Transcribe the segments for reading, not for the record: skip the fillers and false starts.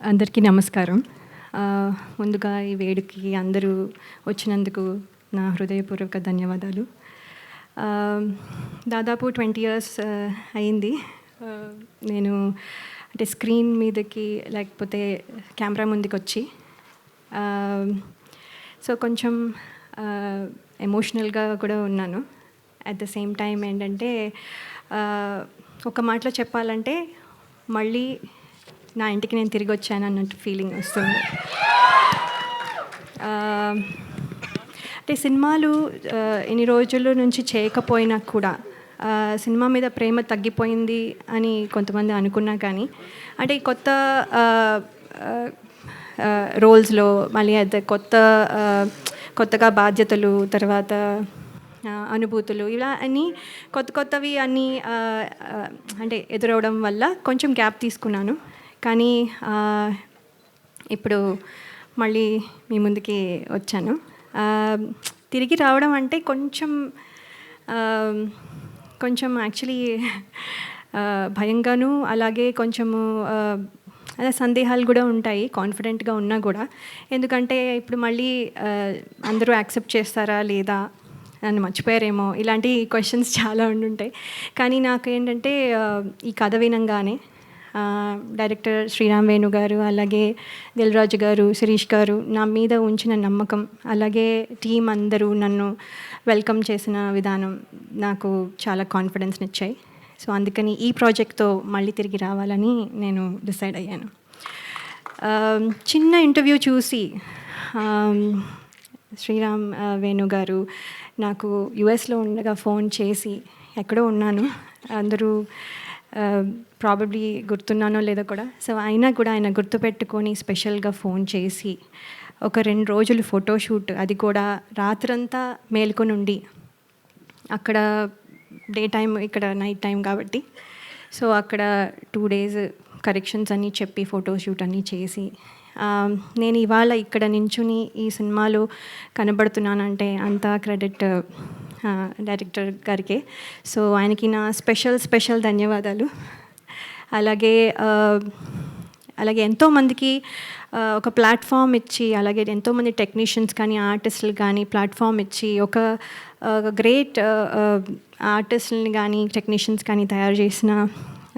అందరికీ నమస్కారం. ముందుగా ఈ వేడుకకి అందరూ వచ్చినందుకు నా హృదయపూర్వక ధన్యవాదాలు. దాదాపు 20 ఇయర్స్ అయింది నేను అంటే స్క్రీన్ మీదకి లేకపోతే కెమెరా ముందుకొచ్చి. సో కొంచెం ఎమోషనల్గా కూడా ఉన్నాను. అట్ ద సేమ్ టైం ఏంటంటే ఒక మాటలో చెప్పాలంటే మళ్ళీ నా ఇంటికి నేను తిరిగి వచ్చాను అన్నట్టు ఫీలింగ్ వస్తుంది. అంటే సినిమాలు ఎన్ని రోజుల నుంచి చేయకపోయినా కూడా సినిమా మీద ప్రేమ తగ్గిపోయింది అని కొంతమంది అనుకున్నా కానీ అంటే ఈ కొత్త రోల్స్లో మళ్ళీ అదే కొత్తగా బాధ్యతలు, తర్వాత అనుభూతులు, ఇలా అన్నీ కొత్తవి అన్నీ అంటే ఎదురవడం వల్ల కొంచెం గ్యాప్ తీసుకున్నాను. కానీ ఇప్పుడు మళ్ళీ మీ ముందుకి వచ్చాను. తిరిగి రావడం అంటే కొంచెం యాక్చువల్లీ భయంగాను, అలాగే కొంచెము అదే సందేహాలు కూడా ఉంటాయి కాన్ఫిడెంట్గా ఉన్నా కూడా. ఎందుకంటే ఇప్పుడు మళ్ళీ అందరూ యాక్సెప్ట్ చేస్తారా లేదా, నన్ను మర్చిపోయారేమో, ఇలాంటి క్వశ్చన్స్ చాలా ఉండుంటాయి. కానీ నాకేంటంటే ఈ కథ వినంగానే డైరెక్టర్ శ్రీరామ్ వేణు గారు, అలాగే దిల్ రాజు గారు, శిరీష్ గారు నా మీద ఉంచిన నమ్మకం, అలాగే టీం అందరూ నన్ను వెల్కమ్ చేసిన విధానం నాకు చాలా కాన్ఫిడెన్స్ని ఇచ్చాయి. సో అందుకని ఈ ప్రాజెక్ట్తో మళ్ళీ తిరిగి రావాలని నేను డిసైడ్ అయ్యాను. చిన్న ఇంటర్వ్యూ చూసి శ్రీరామ్ వేణు గారు నాకు యుఎస్లో ఉండగా ఫోన్ చేసి, ఎక్కడో ఉన్నాను, అందరూ ప్రాబబ్లీ గుర్తున్నానో లేదో కూడా, సో అయినా కూడా ఆయన గుర్తుపెట్టుకొని స్పెషల్గా ఫోన్ చేసి ఒక 2 రోజులు ఫోటోషూట్, అది కూడా రాత్రంతా మేల్కొని ఉండి, అక్కడ డే టైం ఇక్కడ నైట్ టైం కాబట్టి, సో అక్కడ 2 days కరెక్షన్స్ అన్నీ చెప్పి ఫోటోషూట్ అన్నీ చేసి నేను ఇవాళ ఇక్కడ నించుని ఈ సినిమాలో కనబడుతున్నానంటే అంతా క్రెడిట్ డైరెక్టర్ గారికే. సో ఆయనకి నా స్పెషల్ ధన్యవాదాలు. అలాగే ఎంతోమందికి ఒక ప్లాట్ఫామ్ ఇచ్చి, అలాగే ఎంతోమంది టెక్నీషియన్స్ కానీ ఆర్టిస్టులు కానీ ప్లాట్ఫామ్ ఇచ్చి ఒక గ్రేట్ ఆర్టిస్టులని కానీ టెక్నీషియన్స్ కానీ తయారు చేసిన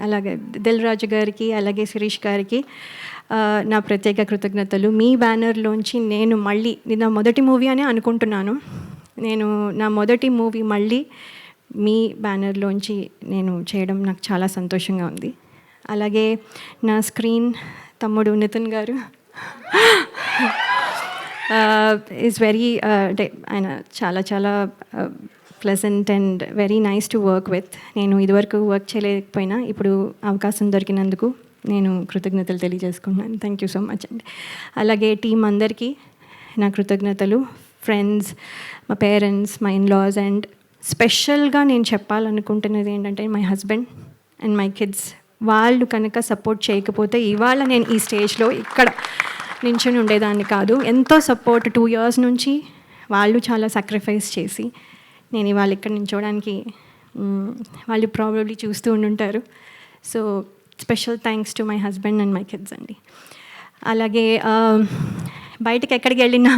అలాగే దిల్ రాజు గారికి, అలాగే శిరీష్ గారికి నా ప్రత్యేక కృతజ్ఞతలు. మీ బ్యానర్లోంచి నేను మళ్ళీ, ఇది నా మొదటి మూవీ అని అనుకుంటున్నాను, నా మొదటి మూవీ మళ్ళీ మీ బ్యానర్లోంచి నేను చేయడం నాకు చాలా సంతోషంగా ఉంది. అలాగే నా స్క్రీన్ తమ్ముడు నితిన్ గారు ఈజ్ వెరీ అంటే ఆయన చాలా pleasant and very nice to work with. నేను ఇదివరకు వర్క్ చేయలేకపోయినా ఇప్పుడు అవకాశం దొరికినందుకు నేను కృతజ్ఞతలు తెలియజేసుకుంటున్నాను. థ్యాంక్ యూ సో మచ్ అండి. అలాగే టీం అందరికీ నా కృతజ్ఞతలు, ఫ్రెండ్స్, మా పేరెంట్స్, మై ఇన్లాస్, అండ్ స్పెషల్గా నేను చెప్పాలనుకుంటున్నది ఏంటంటే my husband and my kids. వాళ్ళు కనుక సపోర్ట్ చేయకపోతే ఇవాళ నేను ఈ స్టేజ్లో ఇక్కడ నించుని ఉండేదాన్ని కాదు. ఎంతో సపోర్ట్ 2 years నుంచి వాళ్ళు చాలా సాక్రిఫైస్ చేసి నేను ఇవాళ ఇక్కడ నించోడానికి వాళ్ళు ప్రాబబ్లీ చూస్తూ ఉండుంటారు. So special thanks to my husband and my kids అండి. అలాగే బయటకు ఎక్కడికి వెళ్ళినా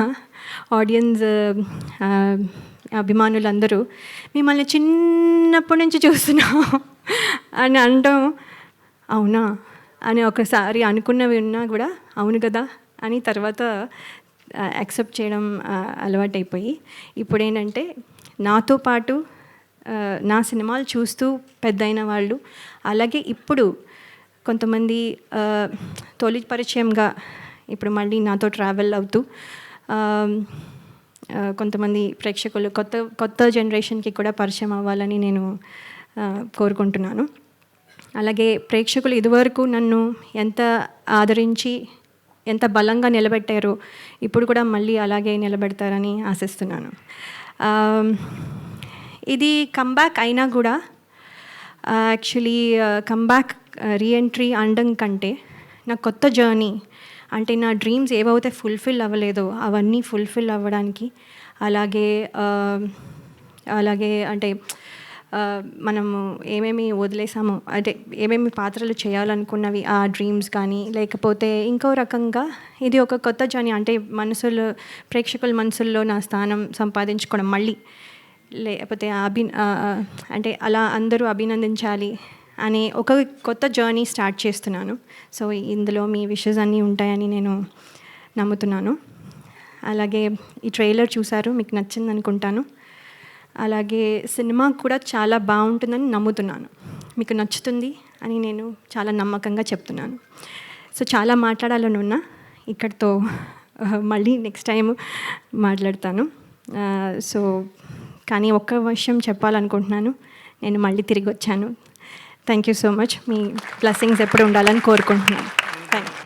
ఆడియన్స్, అభిమానులందరూ మిమ్మల్ని చిన్నప్పటి నుంచి చూస్తున్నాం అని అనడం, అవునా అని ఒకసారి అనుకున్నవి ఉన్నా కూడా అవును కదా అని తర్వాత యాక్సెప్ట్ చేయడం అలవాటైపోయి, ఇప్పుడు ఏంటంటే నాతో పాటు నా సినిమాలు చూస్తూ పెద్దయిన వాళ్ళు, అలాగే ఇప్పుడు కొంతమంది తొలి పరిచయంగా ఇప్పుడు మళ్ళీ నాతో ట్రావెల్ అవుతూ కొంతమంది ప్రేక్షకులు కొత్త జనరేషన్కి కూడా పరిచయం అవ్వాలని నేను కోరుకుంటున్నాను. అలాగే ప్రేక్షకులు ఇదివరకు నన్ను ఎంత ఆదరించి ఎంత బలంగా నిలబెట్టారో ఇప్పుడు కూడా మళ్ళీ అలాగే నిలబెడతారని ఆశిస్తున్నాను. ఇది కమ్బ్యాక్ అయినా కూడా యాక్చువల్లీ కమ్బ్యాక్ రీఎంట్రీ అనడం కంటే నా కొత్త జర్నీ, అంటే నా డ్రీమ్స్ ఏవైతే ఫుల్ఫిల్ అవ్వలేదో అవన్నీ ఫుల్ఫిల్ అవ్వడానికి, అలాగే అంటే మనము ఏమేమి వదిలేసామో, అంటే ఏమేమి పాత్రలు చేయాలనుకున్నవి ఆ డ్రీమ్స్ కానీ, లేకపోతే ఇంకో రకంగా ఇది ఒక కొత్త జర్నీ, అంటే ప్రేక్షకుల మనసుల్లో నా స్థానం సంపాదించుకోవడం మళ్ళీ, లేకపోతే అంటే అలా అందరూ అభినందించాలి అనే ఒక కొత్త జర్నీ స్టార్ట్ చేస్తున్నాను. సో ఇందులో మీ విషెస్ అన్నీ ఉంటాయని నేను నమ్ముతున్నాను. అలాగే ఈ ట్రైలర్ చూసారు, మీకు నచ్చింది అనుకుంటాను. అలాగే సినిమా కూడా చాలా బాగుంటుందని నమ్ముతున్నాను, మీకు నచ్చుతుంది అని నేను చాలా నమ్మకంగా చెప్తున్నాను. సో చాలా మాట్లాడాలని ఉన్నా, ఇక్కడితో మళ్ళీ నెక్స్ట్ టైం మాట్లాడతాను. సో కానీ ఒక్క విషయం చెప్పాలనుకుంటున్నాను, నేను మళ్ళీ తిరిగి వచ్చాను. Thank you so much. Me blessings ఎప్పుడు ఉండాలని కోరుకుంటున్నాను. Thank you.